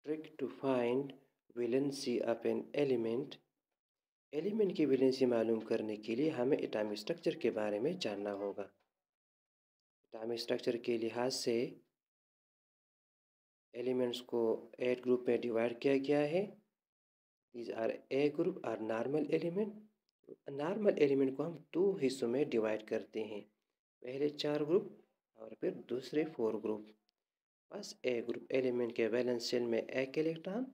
Trick to find valency of an element। Element की valency मालूम करने के लिए हमें एटॉमिक स्ट्रक्चर के बारे में जानना होगा। एटॉमिक स्ट्रक्चर के लिहाज से एलिमेंट्स को 8 ग्रुप में डिवाइड किया गया है। These are a group are normal element. Normal element को हम 2 हिस्सों में डिवाइड करते हैं, पहले 4 ग्रुप और फिर दूसरे 4 group. First A group element के वैलेंस शेल में 1 इलेक्ट्रॉन,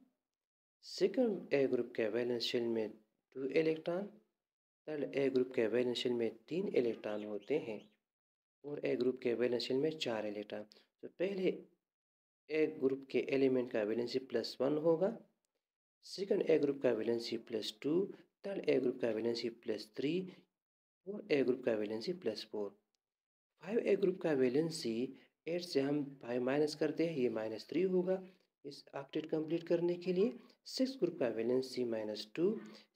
सेकंड ए ग्रुप के वैलेंस शेल में 2 इलेक्ट्रॉन, थर्ड ए ग्रुप के वैलेंस शेल में 3 इलेक्ट्रॉन होते हैं और ए ग्रुप के वैलेंस शेल में 4 इलेक्ट्रॉन। तो पहले ए ग्रुप के एलिमेंट का वैलेंसी +1 होगा, सेकंड ए ग्रुप का वैलेंसी +2, थर्ड ए ग्रुप का वैलेंसी +3 और ए ग्रुप का वैलेंसी +4। 5 ए ग्रुप का वैलेंसी 8 से हम 5 माइनस करते हैं, ये -3 होगा इस ऑक्टेट कंप्लीट करने के लिए। 6 ग्रुप का वैलेंसी -2,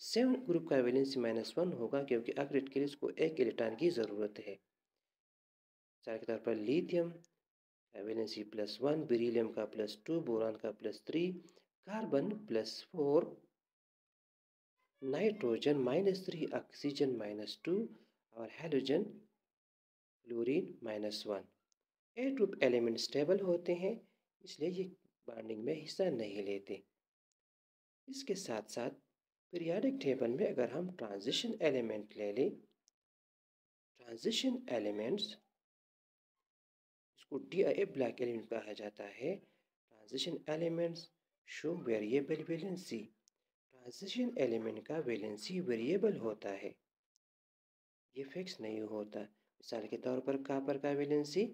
7 ग्रुप का वैलेंसी -1 होगा क्योंकि ऑक्टेट के लिए इसको 1 इलेक्ट्रॉन की ज़रूरत है। मिसाल के तौर पर लिथियम का वैलेंसी +1, बेरिलियम का +2, बोरान का +3, कार्बन +4, नाइट्रोजन -3, ऑक्सीजन -2 और हैलोजन क्लोरीन -1। ए ग्रुप एलिमेंट स्टेबल होते हैं, इसलिए ये बॉन्डिंग में हिस्सा नहीं लेते। इसके साथ साथ पीरियोडिक टेबल में अगर हम ट्रांजिशन एलिमेंट ले लें, ट्रांजिशन एलिमेंट्स इसको DIA ब्लैक एलिमेंट कहा जाता है। Transition elements show variable valency. Transition element का वैलेंसी वेरिएबल होता है, ये फिक्स नहीं होता। मिसाल के तौर पर कॉपर का वैलेंसी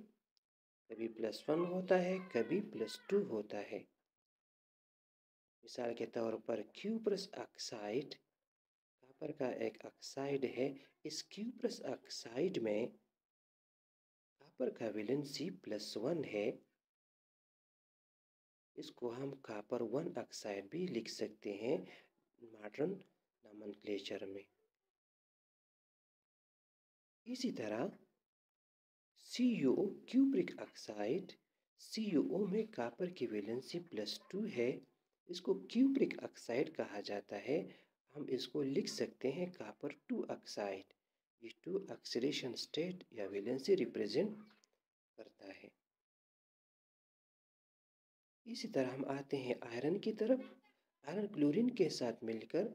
कभी +1 होता है, कभी +2 होता है। मिसाल के तौर पर क्यूप्रस ऑक्साइड कॉपर का एक ऑक्साइड है। इस क्यूप्रस ऑक्साइड में कॉपर का वैलेंसी +1 है, इसको हम कॉपर 1 ऑक्साइड भी लिख सकते हैं मॉडर्न नोमेनक्लेचर में। इसी तरह CuO क्यूप्रिक ऑक्साइड, CuO में कॉपर की वैलेंसी +2 है, इसको क्यूप्रिक ऑक्साइड कहा जाता है। हम इसको लिख सकते हैं कॉपर 2 ऑक्साइड। ये 2 ऑक्सीडेशन स्टेट या वैलेंसी रिप्रेजेंट करता है। इसी तरह हम आते हैं आयरन की तरफ। आयरन क्लोरीन के साथ मिलकर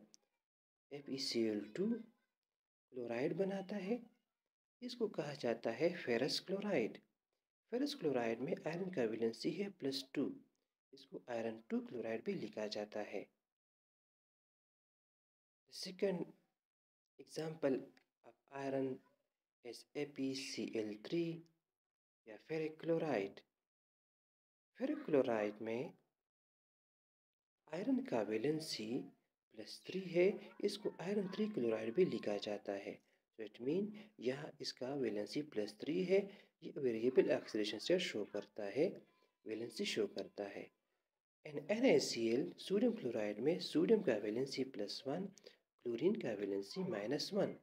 FeCl2 क्लोराइड बनाता है, इसको कहा जाता है फेरस क्लोराइड। फेरस क्लोराइड में आयरन का वैलेंसी है +2, इसको आयरन 2 क्लोराइड भी लिखा जाता है। Second example of iron is FeCl3 या फेरिक क्लोराइड। फेरिक क्लोराइड में आयरन का वैलेंसी +3 है, इसको आयरन 3 क्लोराइड भी लिखा जाता है। तो इट मीन यहाँ इसका वैलेंसी +3 है, ये वेरिएबल ऑक्सीडेशन स्टेट शो करता है, वैलेंसी शो करता है। NaCl सोडियम क्लोराइड में सोडियम का वैलेंसी +1, क्लोरीन का valency -1।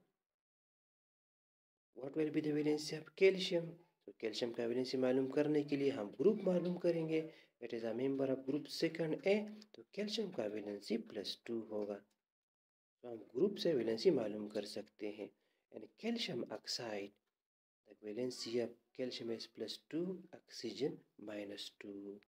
What will be the valency of calcium? तो कैल्शियम का वैलेंसी मालूम करने के लिए हम ग्रुप मालूम करेंगे। It is a member of group second ए, तो कैल्शियम का वैलेंसी +2 होगा। तो हम ग्रुप से वैलेंसी मालूम कर सकते हैं। And calcium oxide, the valency of calcium is +2, oxygen -2।